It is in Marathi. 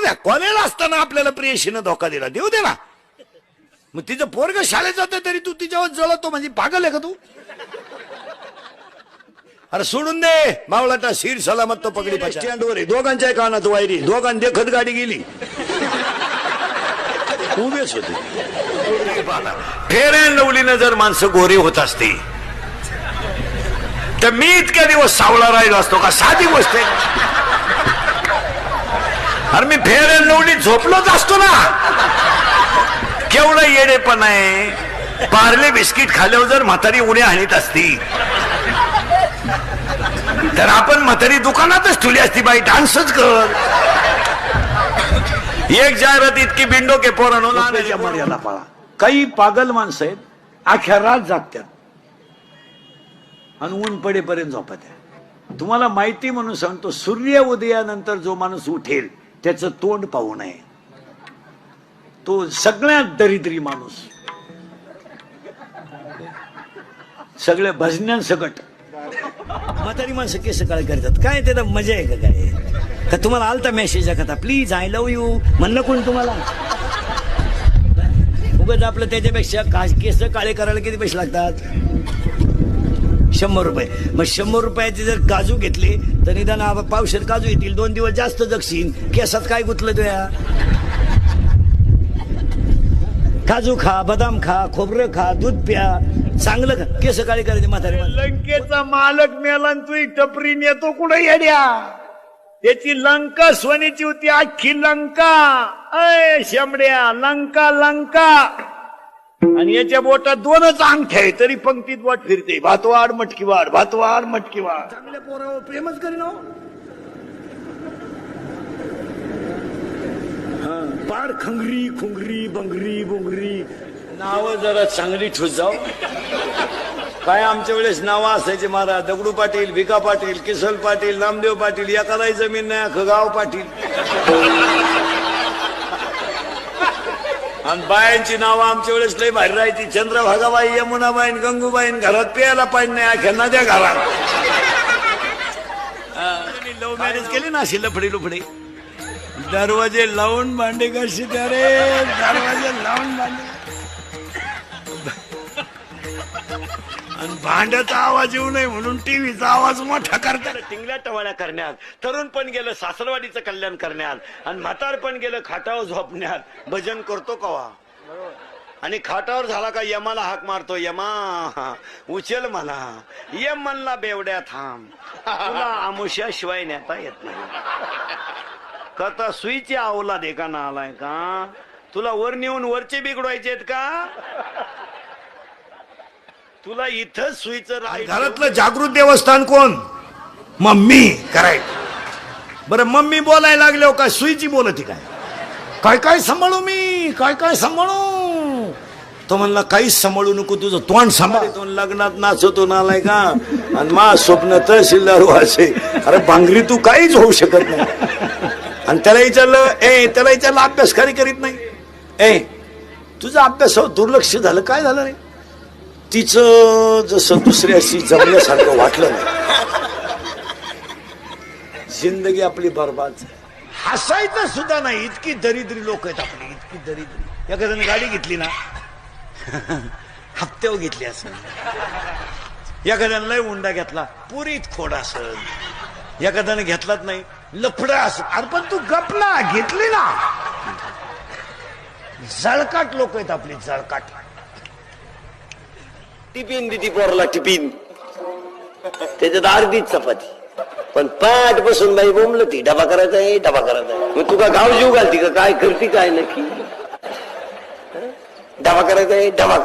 द्या, कॉलेजला असताना आपल्याला प्रेयसीनं धोका दिला, देऊ दे ना. मग तिचं पोरग शाळेत जाते तरी तू तिच्यावर जळतो, म्हणजे पागल आहे का तू? अरे सोडून दे मावळाटा, शिर सलामत तो पगडी स्टँडवर, दोघांच्या कानात वायरी, दोघांनी देखत गाडी गेली, उभेच होते. फेर अँड लवलीनं जर माणसं गोरी होत असते तर मी इतक्या दिवस सावळा राहिलो असतो का? साधी गोष्ट आहे. अरे मी फेर अँड लवली झोपलोच असतो ना. केवढं येडेपण आहे. पार्ले बिस्किट खाल्यावर जर म्हातारी उड्या हाणीत असती तर आपण म्हातारी दुकानातच ठेवली असती, बाई डान्सच कर. एक जाहिरात इतकी बिंडो के पोरांनो, मर्यादा पाळा. काही पागल माणसं आहेत, अख्या रात जागत्यात आणि ऊन पडेपर्यंत झोपत आहे. तुम्हाला माहिती म्हणून सांगतो, सूर्य उदयानंतर जो माणूस उठेल त्याचं तोंड पाहू नये. तो सगळ्यात दरिद्री माणूस. सगळे भजन्यांसकट म्हातारी माणसं केस काळे करतात. काय त्याला मजा आहे का? काय का तुम्हाला आलता मेसेज का प्लीज आय लव्ह यू म्हणणं कोण तुम्हाला? उगाच आपलं त्याच्यापेक्षा केस काळे करायला किती पैसे लागतात? 100 रुपये. मग 100 रुपयाचे जर काजू घेतले तर निदान पावशेर काजू येतील, 2 दिवस जास्त जगशील. केसात काय गुतलं तुया? काजू खा, बदाम खा, खोबरं खा, दूध प्या, चांगलं खा. केस काळे करायचे म्हातारे. लंकेचा मालक मेला, तू टपरी नेतो कुठे येड्या? त्याची लंका सोन्याची होती, अख्खी लंका. अय शेंबड्या, लंका लंका. आणि याच्या बोटात 2च अंगठ्या आहे, तरी पंक्तीत वाट फिरते. भातवाड मटकी वाढ, भातवाड मटकी वाढ. चांगल्या पोरावर प्रेमच करीन. पाड खंगरी खुंगरी बंगरी बोंगरी नाव जरा चांगली ठुस जाऊ. काय आमच्या वेळेस नावं असायचे महाराज. दगडू पाटील, भिका पाटील, किसल पाटील, नामदेव पाटील, एकालाही जमीन नाही, खगाव पाटील. आणि बायांची नावं आमच्या वेळेस लय भारी राहायची. चंद्रभागाबाई, यमुनाबाई, गंगूबाई. घरात प्यायला पाणी नाही, अख्या नद्या घरात. लव्ह मॅरेज केले ना अशी लफडी लुफडी. दरवाजे लावून भांडे कशी रे, दरवाजे लावून भांडे. आणि भांड्याचा आवाज येऊ नये म्हणून टीव्हीचा आवाज मोठा करतात. टिंगल्या टवाळ्या करण्यात, तरुण पण गेलं सासरवाडीचं कल्याण करण्यात, आणि म्हातार पण गेलं खाटावर झोपण्यात. भजन करतो कवा? आणि खाटावर झाला का यमाला हाक मारतो, यमा उचल मला. यम म्हणला बेवड्या थांब, तुला आमुष्या शिवाय नेता येत नाही. कथा सुईची आवला देखाना आलाय का? तुला वर नेऊन वरचे बिघडवायचे आहेत का? तुला इथं सुईचं घरातलं जागृत देवस्थान कोण? मम्मी. कराय बरं, मम्मी बोलायला लागले का सुईची बोलती काय? काय काय सांभाळू मी, काय काय सांभाळू? तो म्हणला काहीच सांभाळू नको, तुझं तोंड सांभाळ. तो लग्नात नाचतो नालाय का? आणि मा स्वप्न तहसीलदार व्हायचे. अरे भांगरी तू काहीच होऊ शकत नाही. आणि त्याला विचारलं अभ्यास खरी करीत नाही. तुझा अभ्यासावर दुर्लक्ष झालं, काय झालं रे? तिचं जसं दुसऱ्याशी जमल्यासारखं वाटलं नाही. जिंदगी आपली बरबाद. हसायचं सुद्धा नाही, इतकी दरिद्री लोक आहेत आपली, इतकी दरिद्री. एखाद्याने गाडी घेतली ना हप्त्यावर घेतली असेल, एखाद्याने लय उंडा घेतला, पुरीत खोड असेल, एखाद्याने घेतलाच नाही, लफडा असेल. अरे पण तू गपना घेतली ना. जळकाट लोक आहेत आपली, जळकाट. टिफिन दिती पोरला, टिफिन त्याच्यात अर्धीच चपाती, पण पाठ बसून बाई बोंबल ती डबा करायचा आहे, डबा करायचा आहे. मग तू का गाव जीव घालती का? काय करती काय नक्की? डबा करायचा आहे, डबा